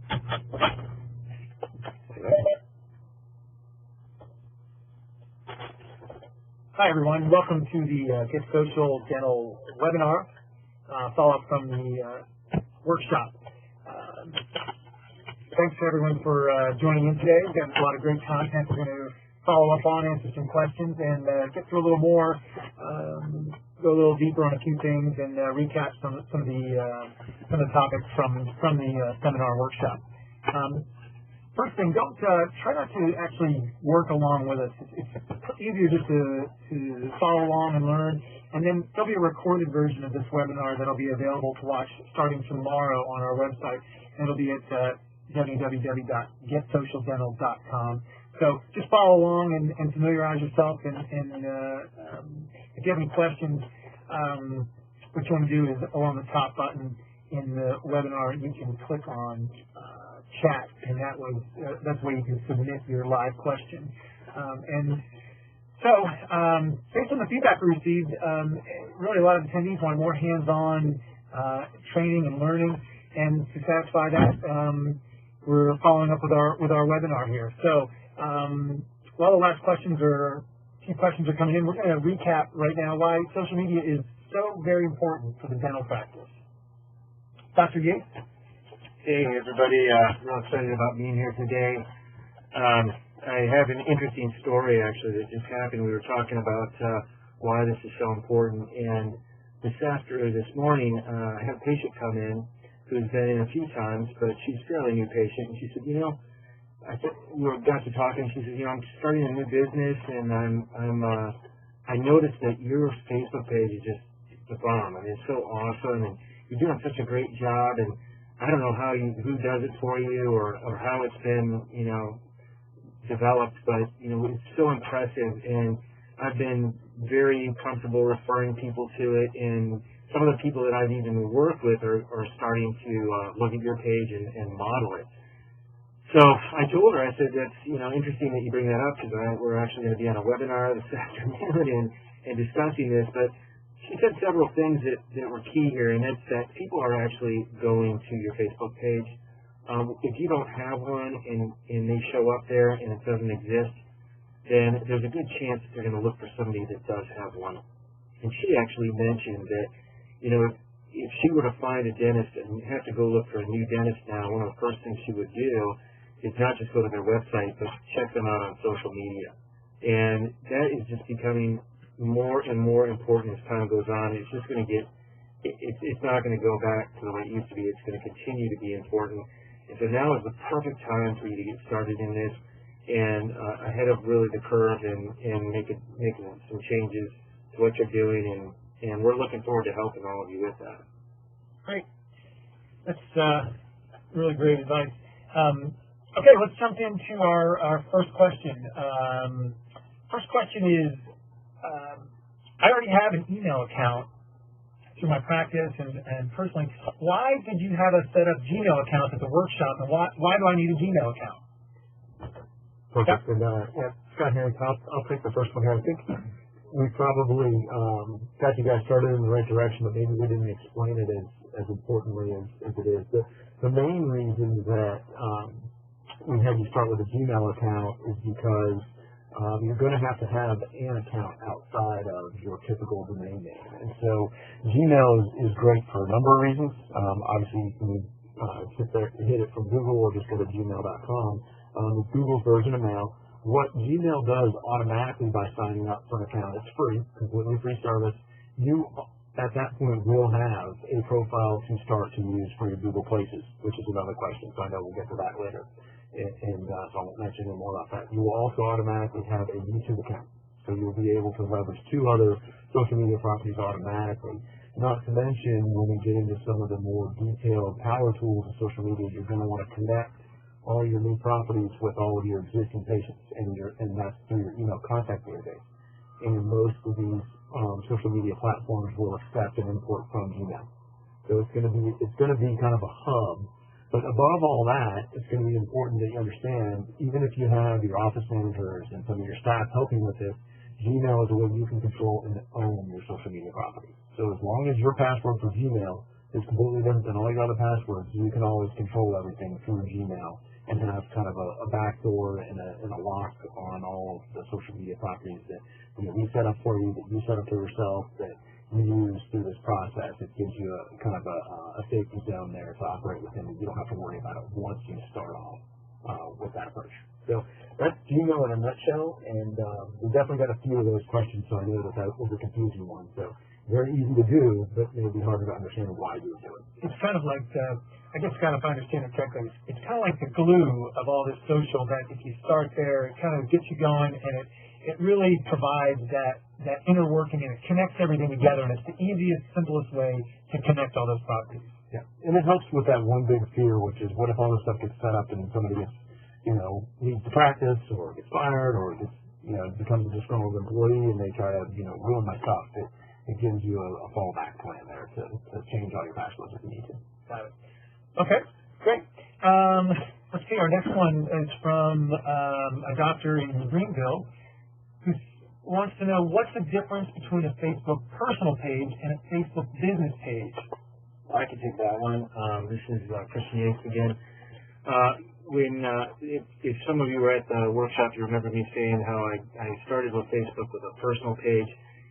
Hi everyone, welcome to the GetSocial Dental webinar, follow-up from the workshop. Thanks to everyone for joining in today. We've got a lot of great content we're going to follow up on, answer some questions, and get through a little more, go a little deeper on a few things, and recap some of the topics from the seminar workshop. First thing, try not to actually work along with us. It's easier just to follow along and learn. And then there'll be a recorded version of this webinar that'll be available to watch starting tomorrow on our website. And it'll be at www.getsocialdental.com. So just follow along and familiarize yourself. And if you have any questions, what you want to do is along the top button in the webinar, you can click on chat, and that's where you can submit your live question. Based on the feedback we received, really a lot of attendees want more hands-on training and learning, and to satisfy that, we're following up with our webinar here. So while the last few questions are coming in, we're going to recap right now why social media is so very important for the dental practice. Dr. Yates? Hey everybody, real excited about being here today. I have an interesting story actually that just happened. We were talking about why this is so important, and this morning I had a patient come in who's been in a few times, but she's a fairly new patient, and she said, we got to talking, and she said, I'm starting a new business, and I noticed that your Facebook page is just the bomb. I mean, it's so awesome, and you're doing such a great job, and I don't know who does it for you or how it's been, developed, but, it's so impressive, and I've been very comfortable referring people to it, and some of the people that I've even worked with are starting to look at your page and model it. So I told her, I said, that's, interesting that you bring that up, because we're actually going to be on a webinar this afternoon and discussing this, but she said several things that were key here, and that's that people are actually going to your Facebook page. If you don't have one and they show up there and it doesn't exist, then there's a good chance that they're going to look for somebody that does have one. And she actually mentioned that, if she were to find a dentist and have to go look for a new dentist now, one of the first things she would do is not just go to their website, but check them out on social media. And that is just becoming more and more important as time goes on. It's just going to it's not going to go back to the way it used to be. It's going to continue to be important. And so now is the perfect time for you to get started in this and ahead of really the curve and making some changes to what you're doing. And we're looking forward to helping all of you with that. Great. That's really great advice. Okay, let's jump into our first question. First question is, I already have an email account through my practice and personally. Why did you have us set up Gmail accounts at the workshop, and why do I need a Gmail account? Perfect. And Scott here. I'll take the first one here. I think we probably got you guys started in the right direction, but maybe we didn't explain it as importantly as it is. The main reason that we had you start with a Gmail account is because you're going to have an account outside of your typical domain name. And so Gmail is great for a number of reasons. Obviously, you can hit it from Google or just go to gmail.com. With Google's version of mail, what Gmail does automatically by signing up for an account, it's free, completely free service. You, at that point, will have a profile to start to use for your Google Places, which is another question, so I know we'll get to that later. And so I won't mention any more about that. You will also automatically have a YouTube account, so you'll be able to leverage 2 other social media properties automatically. Not to mention, when we get into some of the more detailed power tools of social media, you're going to want to connect all your new properties with all of your existing patients, and that's through your email contact database. And most of these social media platforms will accept and import from Gmail. So it's going to be kind of a hub. But above all that, it's going to be important that you understand, even if you have your office managers and some of your staff helping with this, Gmail is a way you can control and own your social media properties. So as long as your password for Gmail is completely different than all your other passwords. You can always control everything through Gmail and have kind of a backdoor and a lock on all of the social media properties that we set up for you, that you set up for yourself, that you use through this process. It gives you a kind of a safety zone there to operate within that you don't have to worry about it once you start off with that approach. So that's Gmail in a nutshell, and we definitely got a few of those questions, so I know that was a confusing one. So very easy to do, but maybe harder to understand why you would do it. It's kind of like, I guess kind of if I understand it correctly, it's kind of like the glue of all this social that if you start there, it kind of gets you going, and it really provides that inner working, and it connects everything together, and it's the easiest, simplest way to connect all those properties. Yeah, and it helps with that one big fear, which is what if all this stuff gets set up and somebody gets, needs to practice or gets fired or gets, becomes a disgruntled employee and they try to, ruin my stuff. It gives you a fallback plan there to change all your passwords if you need to. Got it. Okay, great. Let's see, our next one is from a doctor in Greenville who wants to know what's the difference between a Facebook personal page and a Facebook business page. I can take that one. This is Christian Yates again. If some of you were at the workshop, you remember me saying how I started with Facebook with a personal page.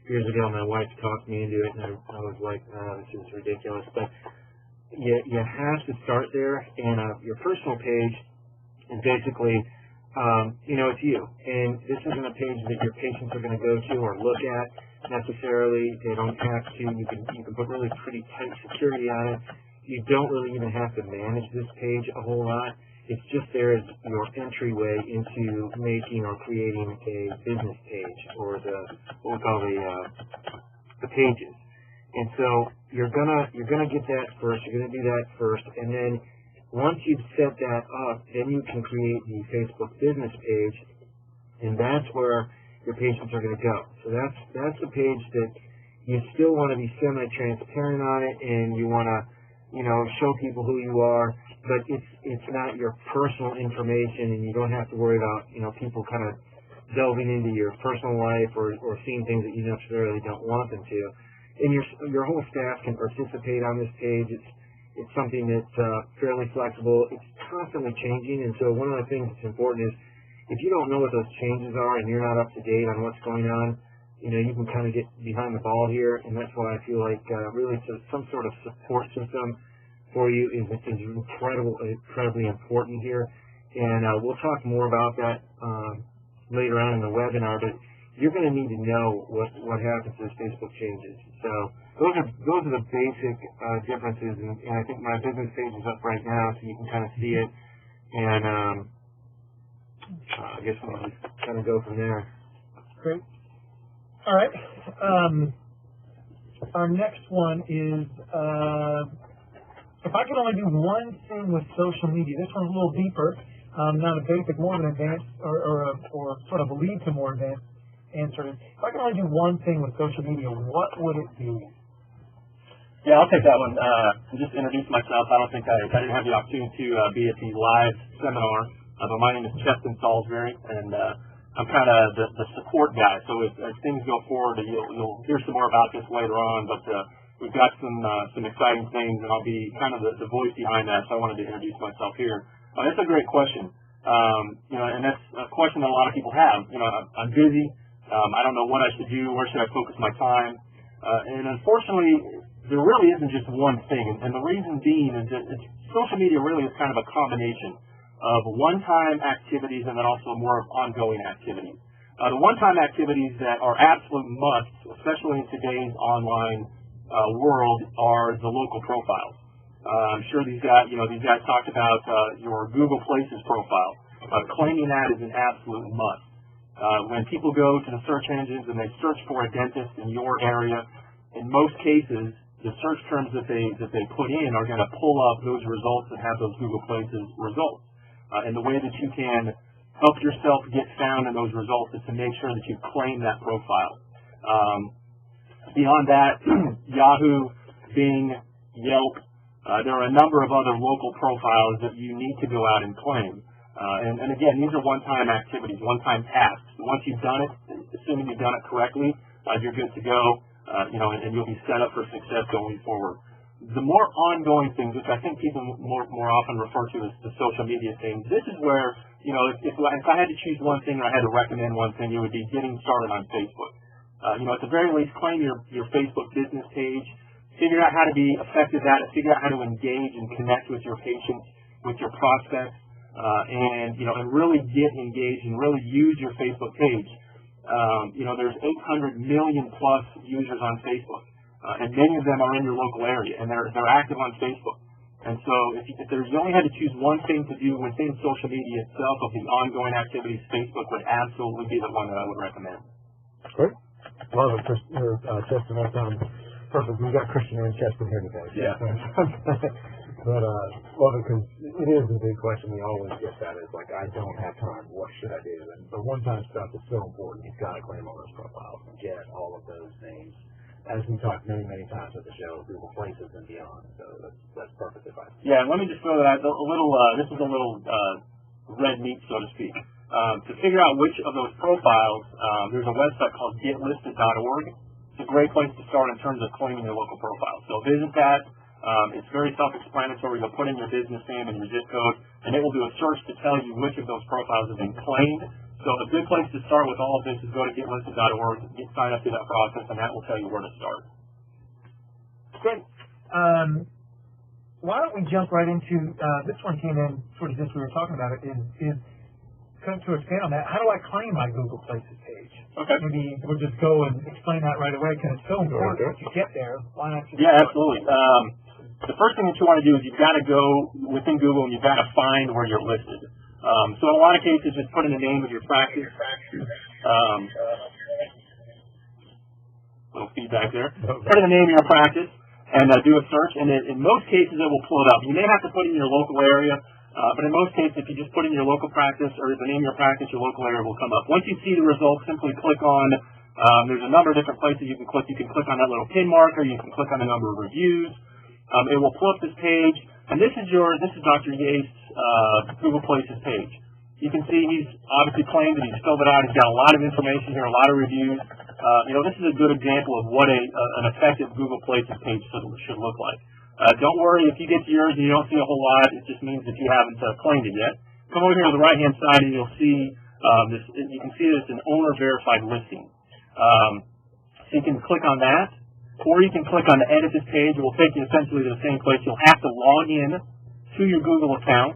Years ago, my wife talked me into it, and I was like, this is ridiculous. But you have to start there, and your personal page is basically, it's you. And this isn't a page that your patients are going to go to or look at necessarily. They don't have to. You can put really pretty tight security on it. You don't really even have to manage this page a whole lot. It's just there as your entryway into making or creating a business page, or what we call the pages. And so you're gonna get that first. You're gonna do that first, and then once you've set that up, then you can create the Facebook business page, and that's where your patients are gonna go. So that's the page that you still want to be semi-transparent on it, and you want to show people who you are. But it's not your personal information, and you don't have to worry about people kind of delving into your personal life or seeing things that you necessarily don't want them to. And your whole staff can participate on this page. It's something that's fairly flexible. It's constantly changing, and so one of the things that's important is if you don't know what those changes are and you're not up to date on what's going on, you can kind of get behind the ball here, and that's why I feel like really some sort of support system for you is incredibly important here, and we'll talk more about that later on in the webinar. But you're going to need to know what happens as Facebook changes. So those are the basic differences, and I think my business page is up right now, so you can kind of see it, and I guess we'll just kind of go from there. Great. All right. Our next one is. If I could only do one thing with social media, this one's a little deeper, not a basic, more of an advanced, or sort of a lead to more advanced answer. If I could only do one thing with social media, what would it be? Yeah, I'll take that one. Just to introduce myself, I don't think I didn't have the opportunity to be at the live seminar, but my name is Cheston Salisbury, and I'm kind of the support guy. So as things go forward, you'll hear some more about this later on, but we've got some exciting things, and I'll be kind of the voice behind that, so I wanted to introduce myself here. That's a great question, and that's a question that a lot of people have. I'm busy. I don't know what I should do. Where should I focus my time? And unfortunately, there really isn't just one thing, and the reason being is that social media really is kind of a combination of one-time activities and then also more of ongoing activities. The one-time activities that are absolute musts, especially in today's online world, are the local profiles. I'm sure these guys talked about your Google Places profile. Claiming that is an absolute must. When people go to the search engines and they search for a dentist in your area, in most cases, the search terms that they put in are going to pull up those results and have those Google Places results. And the way that you can help yourself get found in those results is to make sure that you claim that profile. Beyond that, Yahoo, Bing, Yelp, there are a number of other local profiles that you need to go out and claim. And again, these are one-time activities, one-time tasks. Once you've done it, assuming you've done it correctly, you're good to go, and you'll be set up for success going forward. the more ongoing things, which I think people more often refer to as the social media things, this is where, you know, if I had to choose one thing or I had to recommend one thing, it would be getting started on Facebook. You know, at the very least, claim your Facebook business page, figure out how to be effective at it, figure out how to engage and connect with your patients, with your prospects, and, you know, and really get engaged and really use your Facebook page. You know, there's 800 million plus users on Facebook. And many of them are in your local area, and they're active on Facebook. And so if you only had to choose one thing to do within social media itself of the ongoing activities, Facebook would absolutely be the one that I would recommend. Great. Love it, Cheston. That sounds perfect. We've got Christian and Cheston here today. Yeah. But love it because it is a big question. We always get that. It's like, I don't have time. What should I do? And the one-time stuff is so important. You've got to claim all those profiles and get all of those names. As we talked many times at the show, Google Places and beyond. So that's perfect advice. Yeah, and let me just throw that a little. This is a little red meat, so to speak. To figure out which of those profiles, there's a website called GetListed.org. It's a great place to start in terms of claiming your local profile. So visit that. It's very self-explanatory. You'll put in your business name and your zip code, and it will do a search to tell you which of those profiles have been claimed. So a good place to start with all of this is go to getlisted.org, sign up through that process, and that will tell you where to start. Great. Why don't we jump right into, this one came in sort of as we were talking about it, is to expand on that, how do I claim my Google Places page? Okay. Maybe we'll just go and explain that right away, because it's so important to get there. Why not just absolutely. The first thing that you want to do is you've got to go within Google and you've got to find where you're listed. So in a lot of cases, just put in the name of your practice. Little feedback there. Put in the name of your practice and do a search. And in most cases, it will pull it up. You may have to put in your local area, but in most cases, if you just put in your local practice or the name of your practice, your local area will come up. Once you see the results, simply click on. There's a number of different places you can click. You can click on that little pin marker. You can click on the number of reviews. It will pull up this page. And this is Dr. Yates' Google Places page. You can see he's obviously claimed it. He's filled it out. He's got a lot of information here, a lot of reviews. You know, this is a good example of what an effective Google Places page should look like. Don't worry if you get to yours and you don't see a whole lot. It just means that you haven't claimed it yet. Come over here to the right-hand side and you'll see this. You can see it's an owner-verified listing. So you can click on that. Or you can click on the edit this page. It will take you essentially to the same place. You'll have to log in to your Google account.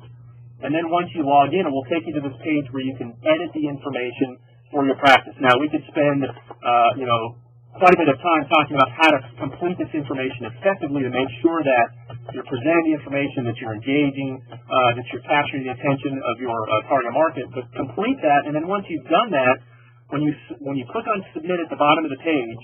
And then once you log in, it will take you to this page where you can edit the information for your practice. Now, we could spend, you know, quite a bit of time talking about how to complete this information effectively to make sure that you're presenting the information, that you're engaging, that you're capturing the attention of your target market. But complete that, and then once you've done that, when you click on Submit at the bottom of the page,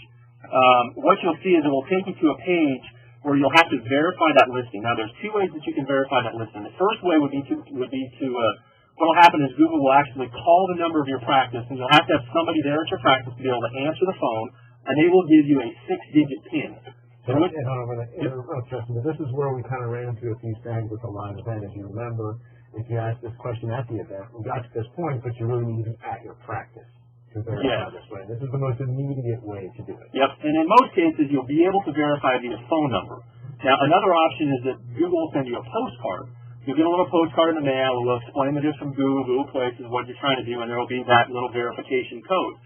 what you'll see is it will take you to a page where you'll have to verify that listing. Now, there's two ways that you can verify that listing. The first way would be to what will happen is Google will actually call the number of your practice, and you'll have to have somebody there at your practice to be able to answer the phone, and they will give you a 6-digit PIN. This is where we kind of ran into a few things with the live event. As you remember, if you asked this question at the event, we got to this point, but you really need to be at your practice to verify this way. This is the most immediate way to do it. Yep, and in most cases, you'll be able to verify via phone number. Now, another option is that Google will send you a postcard. You'll get a little postcard in the mail. It will explain that it's from Google Places, what you're trying to do, and there will be that little verification code.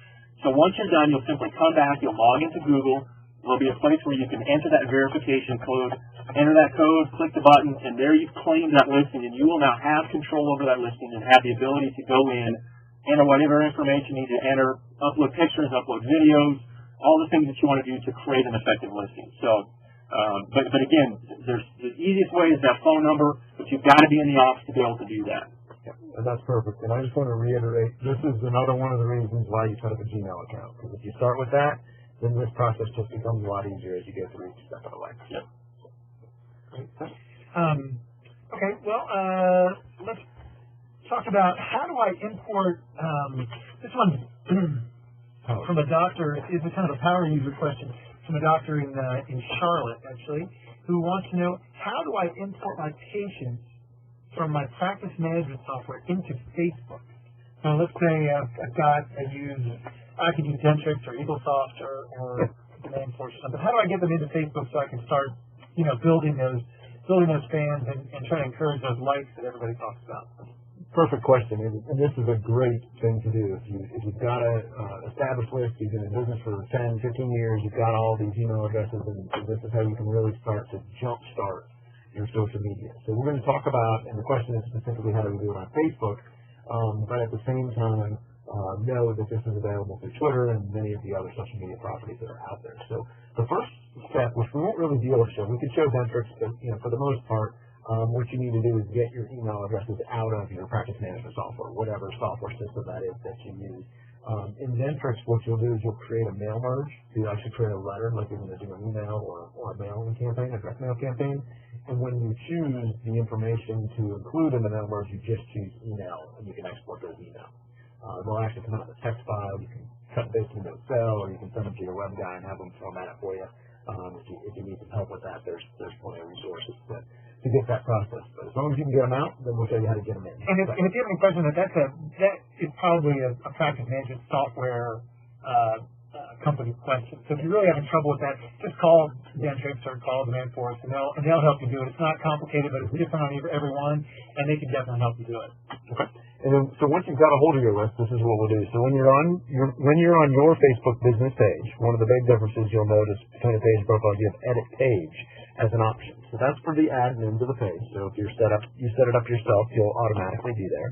So once you're done, you'll simply come back, you'll log into Google. There'll be a place where you can enter that verification code, enter that code, click the button, and there you've claimed that listing, and you will now have control over that listing and have the ability to go in, enter whatever information you need to enter, upload pictures, upload videos, all the things that you want to do to create an effective listing. So, but again, the easiest way is that phone number, but you've got to be in the office to be able to do that. Yeah, and that's perfect. And I just want to reiterate, this is another one of the reasons why you set up a Gmail account. Because if you start with that, then this process just becomes a lot easier as you go through each step of the way. Yep. Okay, well, let's talk about how do I import, this one from a doctor, is a kind of a power user question, from a doctor in Charlotte, actually, who wants to know, how do I import my patients from my practice management software into Facebook? Now, let's say I can use Dentrix or EagleSoft or Demandforce or something. How do I get them into Facebook so I can start building those fans and trying to encourage those likes that everybody talks about? Perfect question, and this is a great thing to do. If you've got a established list, you've been in business for 10, 15 years, you've got all these email addresses, and this is how you can really start to jumpstart your social media. So we're going to talk about, and the question is specifically how do we do it on Facebook, but at the same time know that this is available through Twitter and many of the other social media properties that are out there. So the first step, which we won't really deal with, we could show Dentrix, but for the most part, what you need to do is get your email addresses out of your practice management software, whatever software system that is that you use. In Dentrix, what you'll do is you'll create a mail merge. So you actually create a letter, like you're going to do an email or a mailing campaign, a direct mail campaign. And when you choose the information to include in the mail merge, you just choose email, and you can export those emails. They'll actually come out in a text file. You can cut and paste them into Excel, or you can send them to your web guy and have them format it for you. If you need some help with that, there's plenty of resources to get that process. But as long as you can get them out, then we'll show you how to get them in. And if you have any question, that is probably a practice management software company question. So if you're really having trouble with that, just call Dentrix or call Demand Force, and they'll help you do it. It's not complicated, but it's different on every one, and they can definitely help you do it. Okay. And then, so once you've got a hold of your list, this is what we'll do. So when you're on your Facebook business page, one of the big differences you'll notice between a page and profile is you have edit page as an option. So that's for the admins of the page. So if you set it up yourself, you'll automatically be there.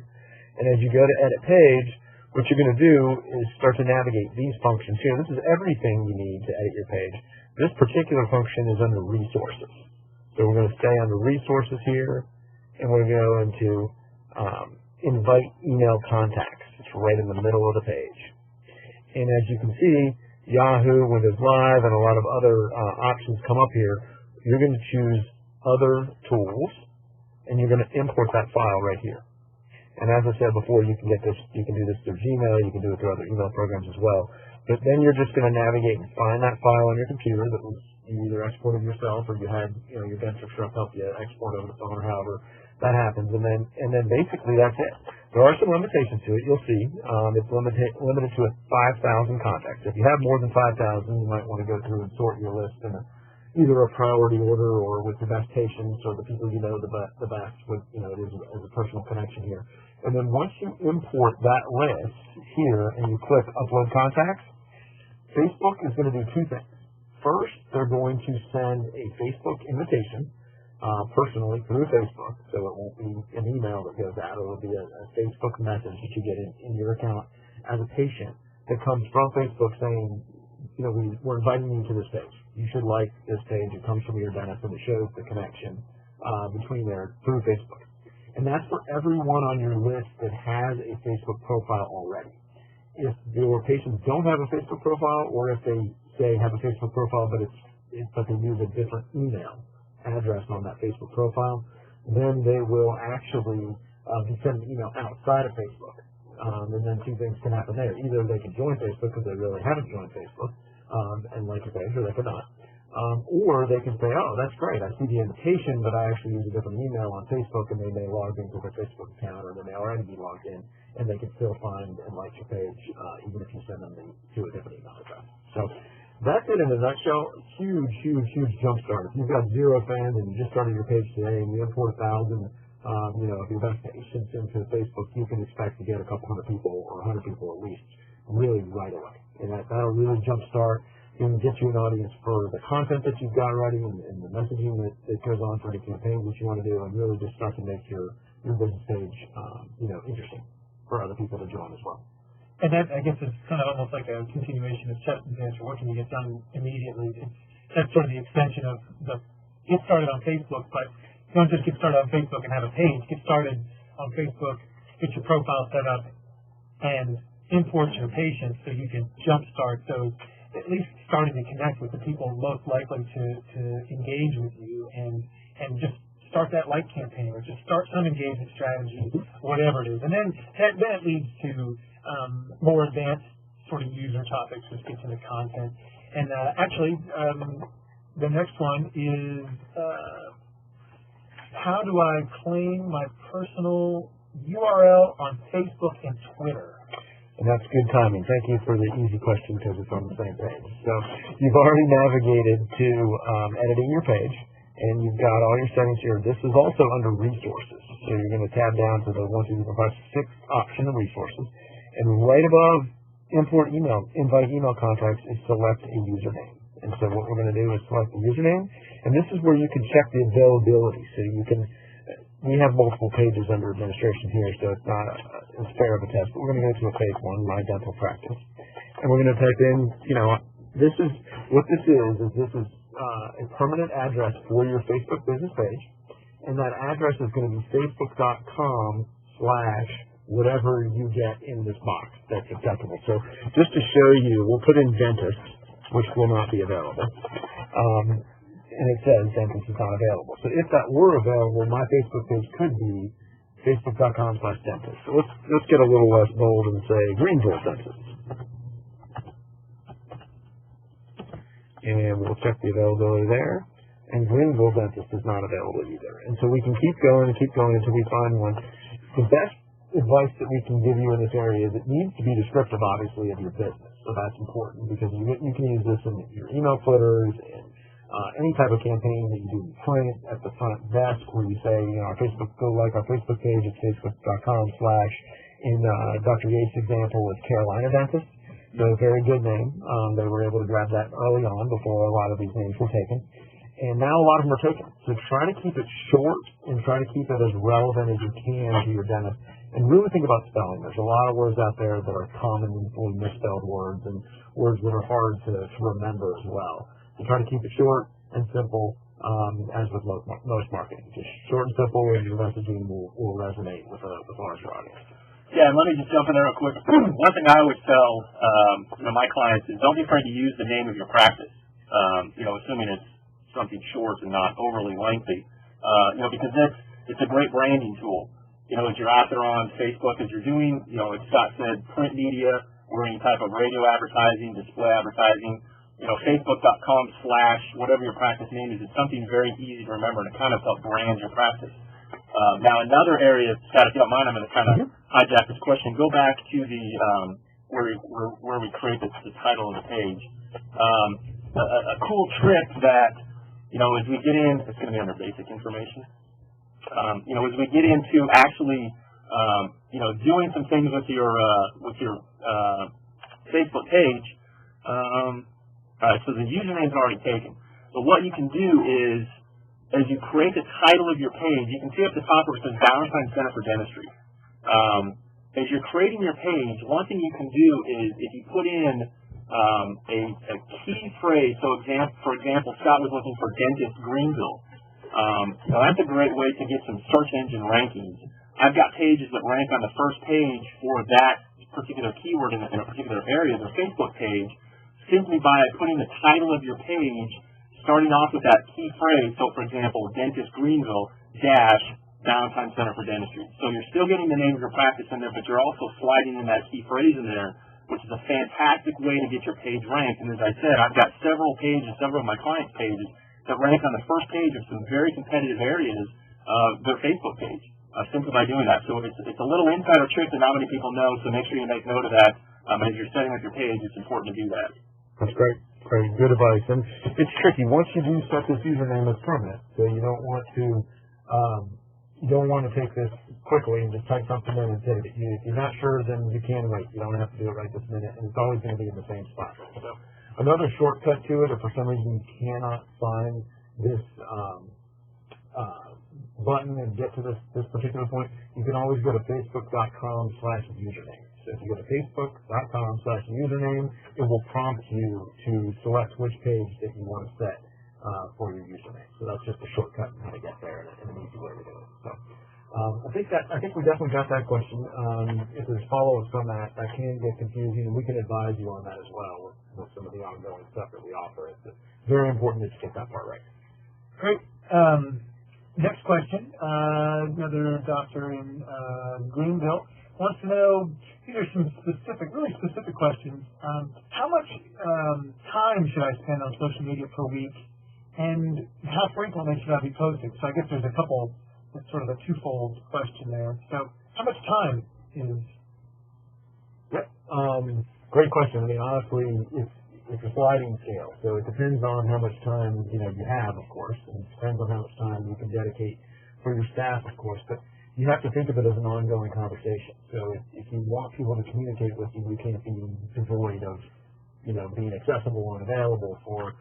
And as you go to edit page, what you're going to do is start to navigate these functions here. This is everything you need to edit your page. This particular function is under resources. So we're going to stay under resources here, and we're going to go into invite email contacts. It's right in the middle of the page. And as you can see, Yahoo, Windows Live, and a lot of other options come up here. You're going to choose other tools, and you're going to import that file right here. And as I said before, you can do this through Gmail, you can do it through other email programs as well. But then you're just going to navigate and find that file on your computer that you either exported yourself or you had your Dentrix rep help you export over the phone or however that happens. And then basically that's it. There are some limitations to it. You'll see it's limited to 5,000 contacts. If you have more than 5,000, you might want to go through and sort your list in either a priority order or with the best patients or the people you know the best with, it is as a personal connection here. And then once you import that list here and you click Upload Contacts, Facebook is going to do two things. First, they're going to send a Facebook invitation personally through Facebook, so it won't be an email that goes out. It will be a Facebook message that you get in your account as a patient that comes from Facebook saying, we're inviting you to this page. You should like this page. It comes from your dentist, and it shows the connection between there through Facebook. And that's for everyone on your list that has a Facebook profile already. If your patients don't have a Facebook profile, or if they say have a Facebook profile but they use a different email address on that Facebook profile, then they will actually be sending an email outside of Facebook. And then two things can happen there. Either they can join Facebook because they really haven't joined Facebook and like your page, or they could not. Or they can say, oh, that's great, I see the invitation, but I actually use a different email on Facebook, and they may log into their Facebook account, or they may already be logged in, and they can still find and like your page, even if you send them to a different email address. So that's it in a nutshell. Huge jump start. If you've got 0 fans and you just started your page today and you import 1,000, if your best patients into Facebook, you can expect to get a couple hundred people or 100 people at least really right away. And that'll really jump start and get you an audience for the content that you've got already and the messaging that goes on for any campaigns that you want to do, and really just start to make your business page, interesting for other people to join as well. And that, I guess, is kind of almost like a continuation of Cheston's answer. What can you get done immediately? That's sort of the extension of the get started on Facebook, but don't just get started on Facebook and have a page. Get started on Facebook, get your profile set up, and import your patients so you can jumpstart those, at least starting to connect with the people most likely to engage with you, and just start that like campaign, or just start some engagement strategy, whatever it is. And then that leads to more advanced sort of user topics, which gets into content. And actually, the next one is how do I claim my personal URL on Facebook and Twitter? And that's good timing. Thank you for the easy question because it's on the same page. So you've already navigated to editing your page, and you've got all your settings here. This is also under resources. So you're going to tab down to the 1, 2, 3, 4, 5, 6 option of resources. And right above invite email contacts is select a username. And so what we're going to do is select the username. And this is where you can check the availability. So we have multiple pages under administration here, so it's not as fair of a test. But we're going to go to a phase 1, My Dental Practice. And we're going to type in, this is a permanent address for your Facebook business page, and that address is going to be facebook.com/whatever you get in this box that's acceptable. So just to show you, we'll put in dentist, which will not be available, and it says dentist is not available. So if that were available, my Facebook page could be facebook.com/dentist. So let's get a little less bold and say Greenville dentist. And we'll check the availability there. And Greenville dentist is not available either. And so we can keep going until we find one. The best advice that we can give you in this area is it needs to be descriptive, obviously, of your business. So that's important because you can use this in your email footers and any type of campaign that you do print at the front desk where you say, our Facebook, go like our Facebook page at facebook.com/ in Dr. Yates' example was Carolina Dentist. So a very good name. They were able to grab that early on before a lot of these names were taken. And now a lot of them are taken. So try to keep it short and try to keep it as relevant as you can to your dentist. And really think about spelling. There's a lot of words out there that are commonly misspelled words and words that are hard to remember as well. So try to keep it short and simple, as with most marketing. Just short and simple, and your messaging will resonate with a larger audience. Yeah, and let me just jump in there real quick. One thing I always tell my clients is don't be afraid to use the name of your practice. Assuming it's something short and not overly lengthy. Because it's a great branding tool. As you're out there on Facebook, as you're doing, as Scott said, print media or any type of radio advertising, display advertising. Facebook.com/whatever your practice name is. It's something very easy to remember and to kind of help brand your practice. Now, another area, Scott, if you don't mind, I'm going to kind of hijack this question. Go back to the where we create the title of the page. A cool trick that, as we get in, it's going to be under basic information. As we get into actually, doing some things with your Facebook page. All right, so the username's already taken. But what you can do is, as you create the title of your page, you can see at the top where it says Valentine Center for Dentistry. As you're creating your page, one thing you can do is if you put in a key phrase, so for example, Scott was looking for dentist Greenville. Now that's a great way to get some search engine rankings. I've got pages that rank on the first page for that particular keyword in a particular area, the Facebook page, simply by putting the title of your page starting off with that key phrase. So, for example, dentist Greenville - Valentine Center for Dentistry. So you're still getting the name of your practice in there, but you're also sliding in that key phrase in there, which is a fantastic way to get your page ranked. And as I said, I've got several of my clients' pages that rank on the first page of some very competitive areas of their Facebook page, simply by doing that. So it's a little insider trick that not many people know, so make sure you make note of that. As you're setting up your page, it's important to do that. That's great. Great. Good advice. And it's tricky. Once you do set this username as permanent, so you don't want to take this quickly and just type something in and save it. If you're not sure, then you can wait. You don't have to do it right this minute, and it's always going to be in the same spot. So another shortcut to it, if for some reason you cannot find this button and get to this particular point, you can always go to facebook.com/username. So if you go to facebook.com/username, it will prompt you to select which page that you want to set for your username. So that's just a shortcut on how to get there and an easy way to do it. So I think we definitely got that question. If there's follow-ups on that can get confusing, and we can advise you on that as well with some of the ongoing stuff that we offer. It's very important that you get that part right. Great. Next question. Another doctor in Greenville wants to know, these are some really specific questions. How much time should I spend on social media per week, and how frequently should I be posting? So I guess there's a couple, that's sort of a twofold question there. So how much time is... Yep. Great question. I mean, honestly, it's a sliding scale. So it depends on how much time, you have, of course, and it depends on how much time you can dedicate for your staff, of course, but you have to think of it as an ongoing conversation. So if you want people to communicate with you, you can't be devoid of, being accessible and available for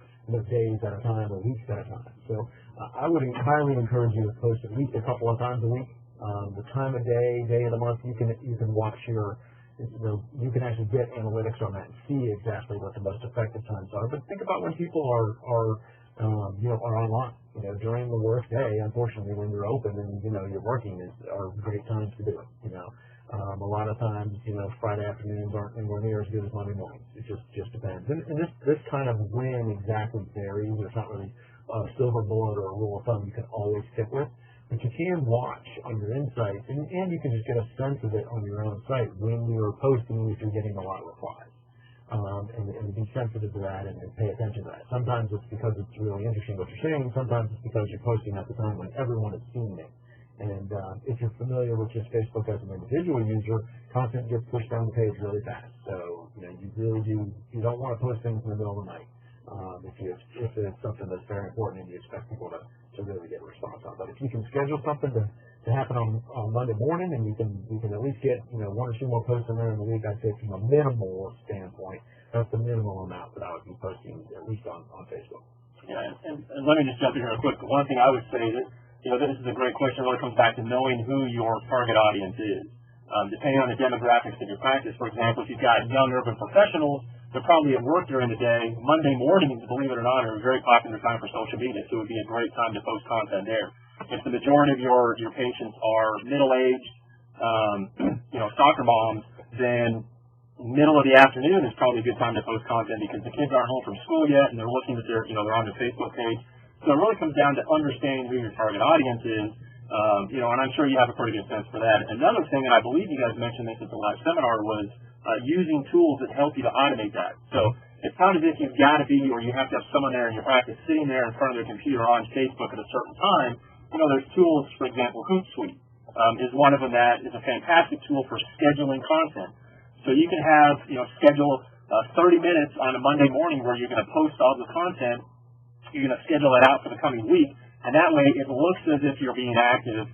days at a time or weeks at a time. So I would highly encourage you to post at least a couple of times a week. The time of day of the month, you can watch you can actually get analytics on that and see exactly what the most effective times are. But think about when people are online. During the work day, unfortunately, when you're open and you're working are great times to do it. A lot of times, Friday afternoons aren't anywhere near as good as Monday mornings. It just depends. And this kind of when exactly varies. There's not really a silver bullet or a rule of thumb you can always stick with. But you can watch on your insights, and you can just get a sense of it on your own site when you're posting if you're getting a lot of replies. And be sensitive to that and pay attention to that. Sometimes it's because it's really interesting what you're saying. Sometimes it's because you're posting at the time when everyone is seeing it. And if you're familiar with just Facebook as an individual user, content gets pushed down the page really fast. So, you don't want to post things in the middle of the night. If it's something that's very important and you expect people to really get a response on. But if you can schedule something to happen on Monday morning and you can at least get one or two more posts in there in the week, I'd say from a minimal standpoint, that's the minimal amount that I would be posting at least on Facebook. Yeah, and let me just jump in here real quick. One thing I would say that this is a great question. It really comes back to knowing who your target audience is. Depending on the demographics of your practice, for example, if you've got young urban professionals, they're probably at work during the day. Monday mornings, believe it or not, are a very popular time for social media, so it would be a great time to post content there. If the majority of your patients are middle-aged, soccer moms, then middle of the afternoon is probably a good time to post content because the kids aren't home from school yet and they're looking at they're on their Facebook page. So it really comes down to understanding who your target audience is. And I'm sure you have a pretty good sense for that. Another thing, and I believe you guys mentioned this at the live seminar, was using tools that help you to automate that. So it's not as if you've got to be or you have to have someone there in your practice sitting there in front of their computer on Facebook at a certain time. There's tools, for example, Hootsuite is one of them that is a fantastic tool for scheduling content. So you can have, schedule 30 minutes on a Monday morning where you're going to post all the content. You're going to schedule it out for the coming week. And that way it looks as if you're being active,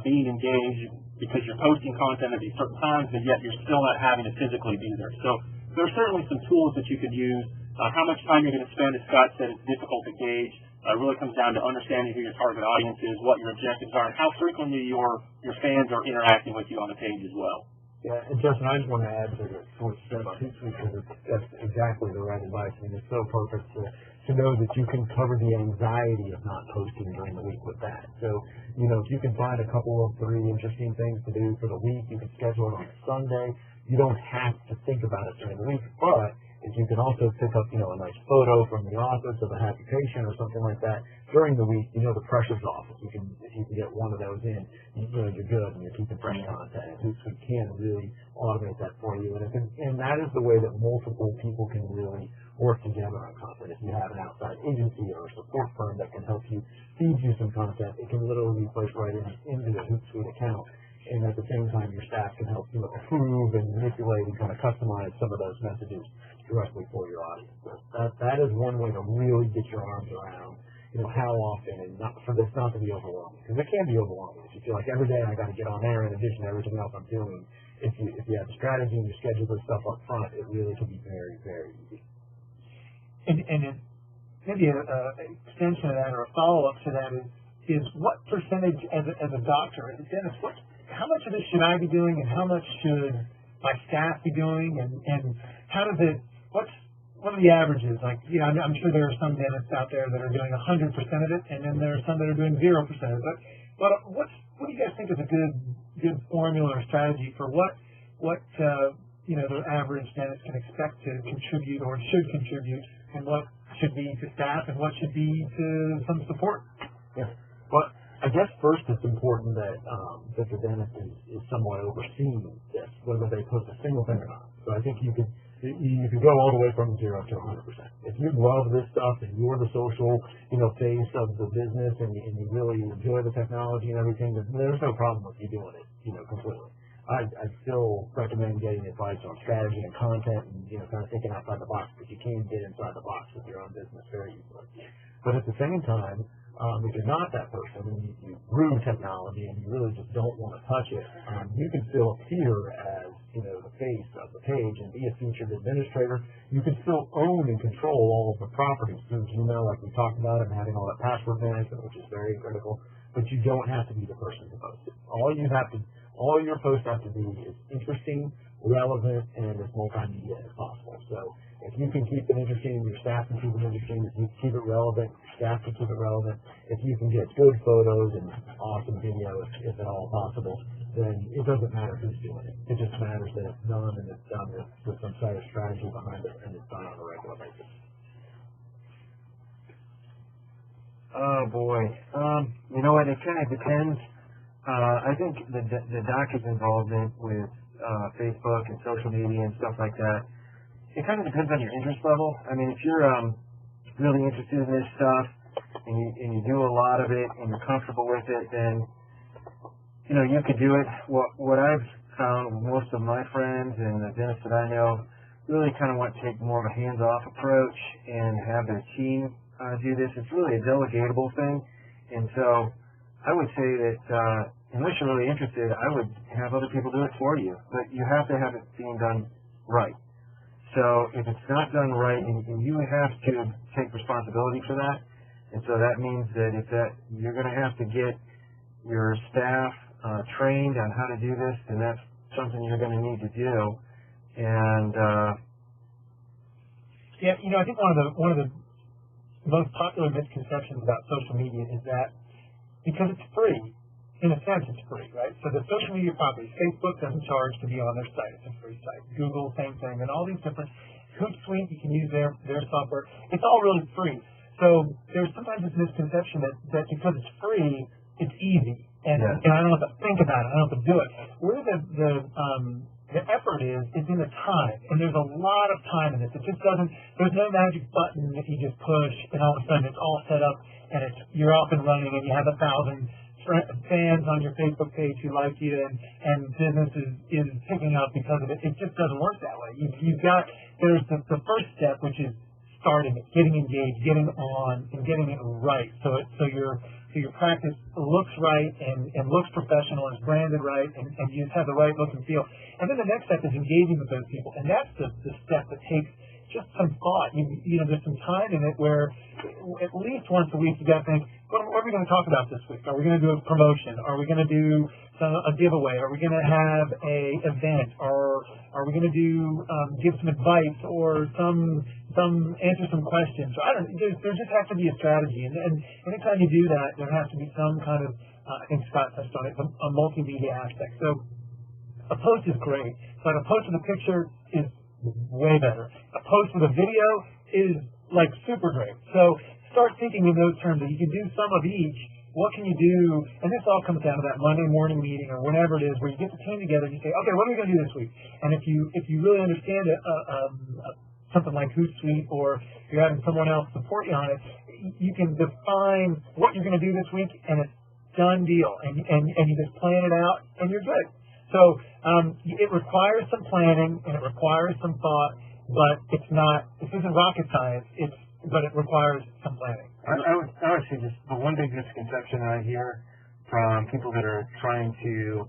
being engaged, because you're posting content at these certain times, but yet you're still not having to physically be there. So there are certainly some tools that you could use. How much time you're going to spend, as Scott said, is difficult to gauge. It really comes down to understanding who your target audience is, what your objectives are, and how frequently your fans are interacting with you on the page as well. Yeah, and Justin, I just want to add to what you said about Hootsuite, because that's exactly the right advice. I mean, it's so perfect to know that you can cover the anxiety of not posting during the week with that. So, if you can find a couple of 3 interesting things to do for the week, you can schedule it on a Sunday. You don't have to think about it during the week, but if you can also pick up, a nice photo from the office of a happy patient or something like that during the week, the pressure's off. If you can get one of those in, you're good and you're keeping fresh content. And Hootsuite can really automate that for you. And that is the way that multiple people can really work together on content. If you have an outside agency or a support firm that can help you feed you some content, it can literally be placed right into the Hootsuite account. And at the same time, your staff can help approve and manipulate and kind of customize some of those messages directly for your audience. So that is one way to really get your arms around, how often, and not for this not to be overwhelming, because it can be overwhelming. If you feel like every day I got to get on there in addition to everything else I'm doing, if you have a strategy and you schedule this stuff up front, it really can be very, very easy. And maybe an extension of that or a follow-up to that is what percentage as a doctor, as a dentist, how much of this should I be doing and how much should my staff be doing, and how does it, what are the averages? Like, I'm sure there are some dentists out there that are doing 100% of it, and then there are some that are doing 0% of it. But what do you guys think is a good formula or strategy for what the average dentist can expect to contribute or should contribute, and what should be to staff and what should be to some support? Yeah. Well, I guess first it's important that the dentist is somewhat overseeing this, whether they post a single thing or not. So I think you could go all the way from 0 to 100%. If you love this stuff and you're the social, face of the business and you really enjoy the technology and everything, then there's no problem with you doing it, completely. I still recommend getting advice on strategy and content and, kind of thinking outside the box, because you can get inside the box with your own business very easily. But at the same time, if you're not that person and you brew technology and you really just don't want to touch it, you can still appear as, the face of the page and be a featured administrator. You can still own and control all of the properties through Gmail, like we talked about, and having all that password management, which is very critical. But you don't have to be the person to post it. All your posts have to be is interesting, relevant, and as multimedia as possible. So if you can keep it interesting, your staff can keep it interesting. If you keep it relevant, your staff can keep it relevant. If you can get good photos and awesome video, if at all possible, then it doesn't matter who's doing it. It just matters that it's done, and it's done with some sort of strategy behind it, and it's done on a regular basis. Oh boy. You know what? It kind of depends. I think the doc's involvement with Facebook and social media and stuff like that, it kind of depends on your interest level. I mean, if you're really interested in this stuff and you do a lot of it and you're comfortable with it, then you could do it. What I've found, most of my friends and the dentists that I know really kind of want to take more of a hands-off approach and have their team do this. It's really a delegatable thing, and so I would say that unless you're really interested, I would have other people do it for you. But you have to have it being done right. So if it's not done right, and you have to take responsibility for that, and so that means that you're going to have to get your staff trained on how to do this, and that's something you're going to need to do. And yeah, I think one of the most popular misconceptions about social media is that because it's free, in a sense it's free, right? So the social media properties, Facebook doesn't charge to be on their site. It's a free site. Google, same thing. And all these different, Hootsuite, you can use their software. It's all really free. So there's sometimes this misconception that because it's free, it's easy. And I don't have to think about it. I don't have to do it. Where the effort is in the time. And there's a lot of time in this. It just doesn't, there's no magic button that you just push and all of a sudden it's all set up and you're off and running and you have 1,000 fans on your Facebook page who like you and business is picking up because of it. It just doesn't work that way. There's the first step, which is starting it, getting engaged, getting on, and getting it right. So your practice looks right and looks professional, is branded right, and you just have the right look and feel. And then the next step is engaging with those people, and that's the step that takes just some thought. There's some time in it where at least once a week you got to think, what are we going to talk about this week? Are we going to do a promotion? Are we going to do a giveaway? Are we going to have a event? Or are we going to give some advice or answer some questions? There just has to be a strategy, and anytime you do that, there has to be some kind of I think Scott touched on it, a multimedia aspect. So a post is great, but a post with a picture is way better. A post with a video is like super great. So start thinking in those terms that you can do some of each. What can you do? And this all comes down to that Monday morning meeting or whenever it is, where you get the team together and you say, okay, what are we going to do this week? And if you really understand something like Hootsuite, or you're having someone else support you on it, you can define what you're going to do this week, and it's done deal. And you just plan it out, and you're good. So it requires some planning and it requires some thought, but this isn't rocket science. But it requires some planning. I would say just the one big misconception that I hear from people that are trying to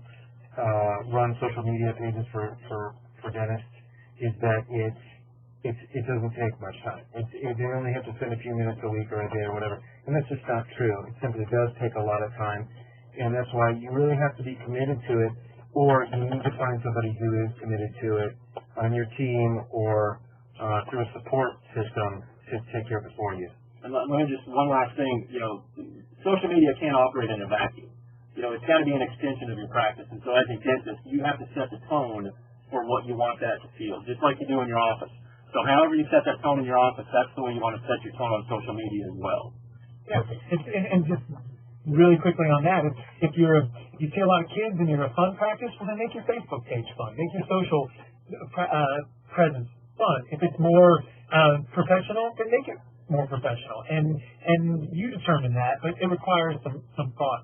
run social media pages for dentists is that it doesn't take much time. They only have to spend a few minutes a week or a day or whatever, and that's just not true. It simply does take a lot of time, and that's why you really have to be committed to it, or you need to find somebody who is committed to it on your team or through a support system to take care of it for you. And let me just, one last thing, social media can't operate in a vacuum. It's got to be an extension of your practice. And so as a dentist, you have to set the tone for what you want that to feel, just like you do in your office. So however you set that tone in your office, that's the way you want to set your tone on social media as well. Yeah, and just really quickly on that, if you see a lot of kids and you're a fun practice, well then make your Facebook page fun. Make your social presence fun. If it's more professional, then make it more professional. And you determine that, but it requires some thought.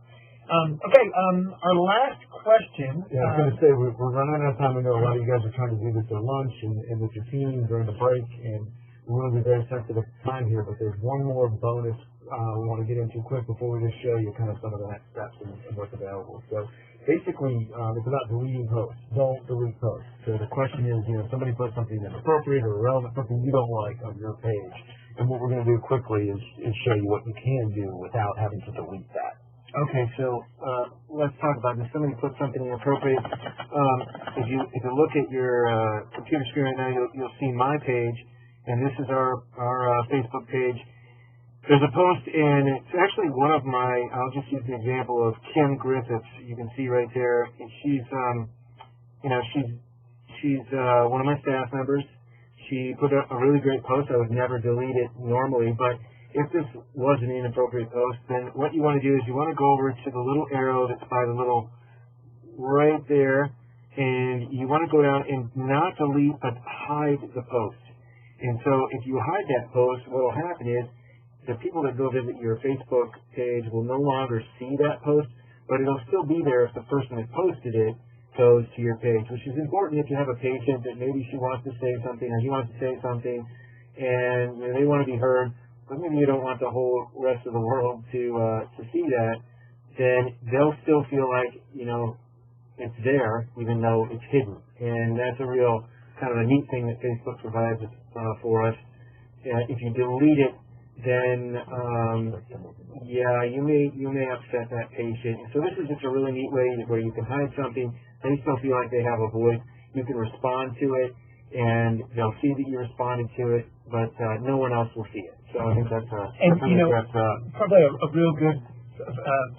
Our last question. Yeah, I was going to say, we're running out of time. I know a lot of you guys are trying to do this at lunch and with your team during the break, and we want to be very sensitive to time here, but there's one more bonus we want to get into quick before we just show you kind of some of the next steps and what's available. So basically, it's about deleting posts. Don't delete posts. So the question is, somebody puts something inappropriate or irrelevant, something you don't like on your page. And what we're going to do quickly is show you what you can do without having to delete that. Okay, so let's talk about this. Somebody put something inappropriate. If you look at your computer screen right now, you'll see my page, and this is our Facebook page. There's a post, and it's actually one of my. I'll just use the example of Kim Griffiths. You can see right there. She's one of my staff members. She put up a really great post. I would never delete it normally, but if this was an inappropriate post, then what you want to do is you want to go over to the little arrow that's by the little right there, and you want to go down and not delete, but hide the post. And so if you hide that post, what will happen is the people that go visit your Facebook page will no longer see that post, but it'll still be there if the person that posted it goes to your page, which is important if you have a patient that maybe she wants to say something or he wants to say something, and they want to be heard, but maybe you don't want the whole rest of the world to see that, then they'll still feel like, it's there, even though it's hidden. And that's a real kind of a neat thing that Facebook provides for us. If you delete it, then you may upset that patient. So this is just a really neat way where you can hide something. They still feel like they have a voice. You can respond to it, and they'll see that you responded to it, but no one else will see it. So I think that's probably a real good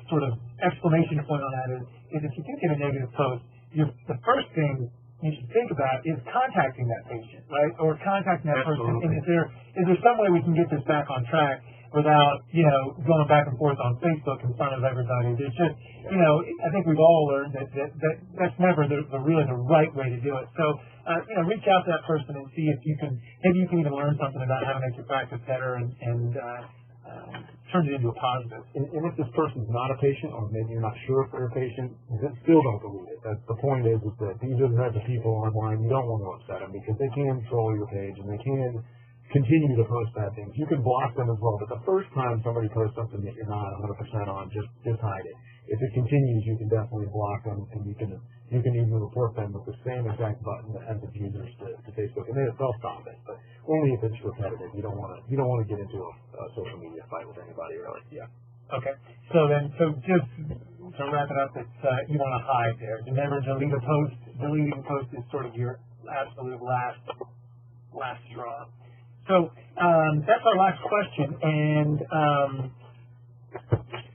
sort of exclamation point on that is if you do get a negative post, the first thing you should think about is contacting that patient, right? Or contacting that person. And is there some way we can get this back on track without, going back and forth on Facebook in front of everybody? There's just, I think we've all learned that's never really the right way to do it. So, reach out to that person and see if maybe you can even learn something about how to make your practice better and turn it into a positive. And if this person's not a patient, or maybe you're not sure if they're a patient, then still don't delete it. The point is that these are the type of people online you don't want to upset them because they can troll your page and they can continue to post bad things. You can block them as well, but the first time somebody posts something that you're not 100% on, just hide it. If it continues, you can definitely block them, and you can even report them with the same exact button that sends abusers to Facebook, and they'll stop it. But only if it's repetitive. You don't want to get into a social media fight with anybody, really. Yeah. Okay. So just to wrap it up, it's you want to hide there. You never delete a post. Deleting a post is sort of your absolute last straw. So that's our last question, and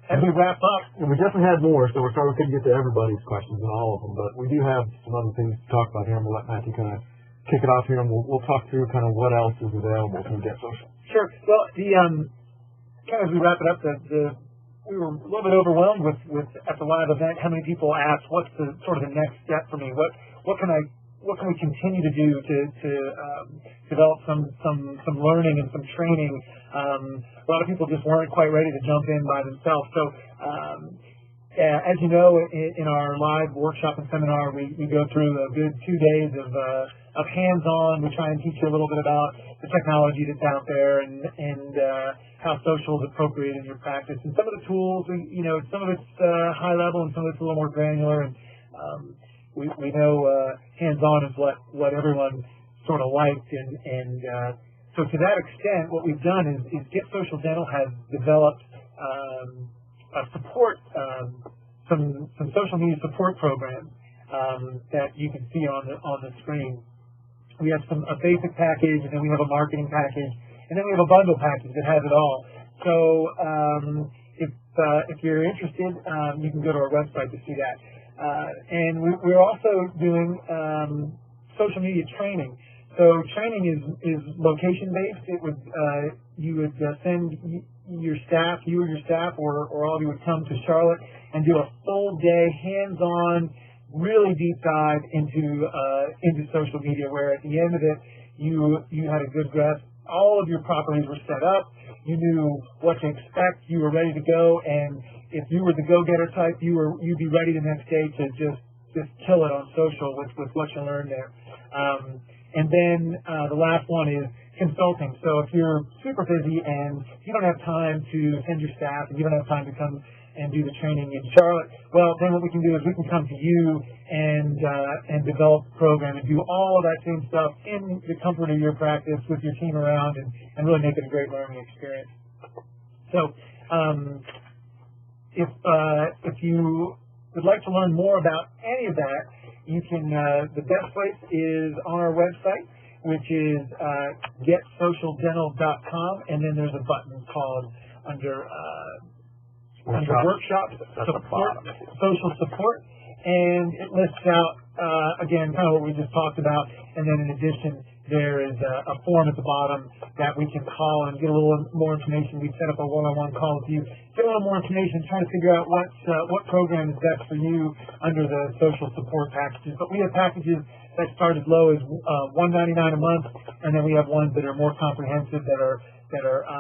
as we wrap up, and we definitely had more, so we're sorry we couldn't get to everybody's questions and all of them, but we do have some other things to talk about here, and we'll let Matthew kind of kick it off here, and we'll talk through kind of what else is available from GetSocial. Sure. Well, kind of as we wrap it up, we were a little bit overwhelmed with at the live event how many people asked, what's the sort of the next step for me? What can we continue to do to develop some learning and some training? A lot of people just weren't quite ready to jump in by themselves. So, as you know, in our live workshop and seminar, we go through a good 2 days of hands-on. We try and teach you a little bit about the technology that's out there and how social is appropriate in your practice. And some of the tools, some of it's high level and some of it's a little more granular. And we know hands-on is what everyone sort of liked, and so to that extent, what we've done is GetSocial Dental has developed some social media support programs that you can see on the screen. We have a basic package, and then we have a marketing package, and then we have a bundle package that has it all. So if you're interested, you can go to our website to see that. And we're also doing social media training. So training is location based. It would you would send your staff, or all of you would come to Charlotte and do a full day hands-on, really deep dive into social media. Where at the end of it, you had a good grasp. All of your properties were set up. You knew what to expect. You were ready to go, and if you were the go-getter type, you'd be ready the next day to just kill it on social with what you learned there. And then the last one is consulting. So if you're super busy and you don't have time to send your staff and you don't have time to come and do the training in Charlotte, well, then what we can do is we can come to you and develop a program and do all of that same stuff in the comfort of your practice with your team around and really make it a great learning experience. So if you would like to learn more about any of that, you can, the best place is on our website, which is GetSocialDental.com, and then there's a button called under workshops, support, social support, and it lists out, again, kind of what we just talked about, and then in addition, there is a form at the bottom that we can call and get a little more information. We set up a one-on-one call with you, get a little more information, try to figure out what program is best for you under the social support packages. But we have packages that start as low as $199 a month, and then we have ones that are more comprehensive that are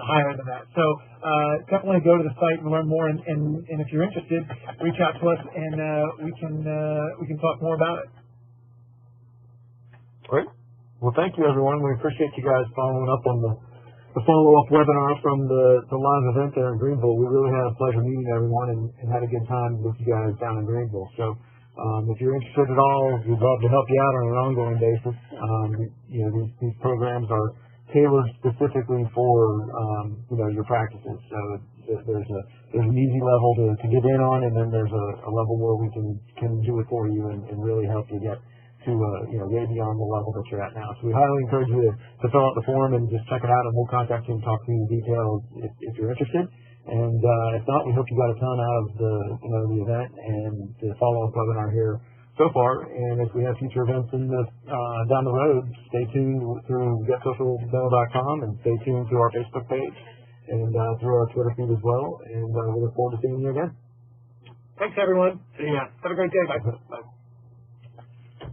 higher than that. So definitely go to the site and learn more. And if you're interested, reach out to us and we can talk more about it. Great. Well, thank you, everyone. We appreciate you guys following up on the follow-up webinar from the live event there in Greenville. We really had a pleasure meeting everyone and had a good time with you guys down in Greenville. So if you're interested at all, we'd love to help you out on an ongoing basis. These programs are tailored specifically for your practices. So there's an easy level to get in on, and then there's a level where we can do it for you and really help you get to way beyond the level that you're at now. So we highly encourage you to fill out the form and just check it out, and we'll contact you and talk to you in detail if you're interested. And if not, we hope you got a ton out of the event and the follow-up webinar here so far. And if we have future events down the road, stay tuned through GetSocialDental.com and stay tuned through our Facebook page and through our Twitter feed as well. And we look forward to seeing you again. Thanks, everyone. See ya. Have a great day. Bye.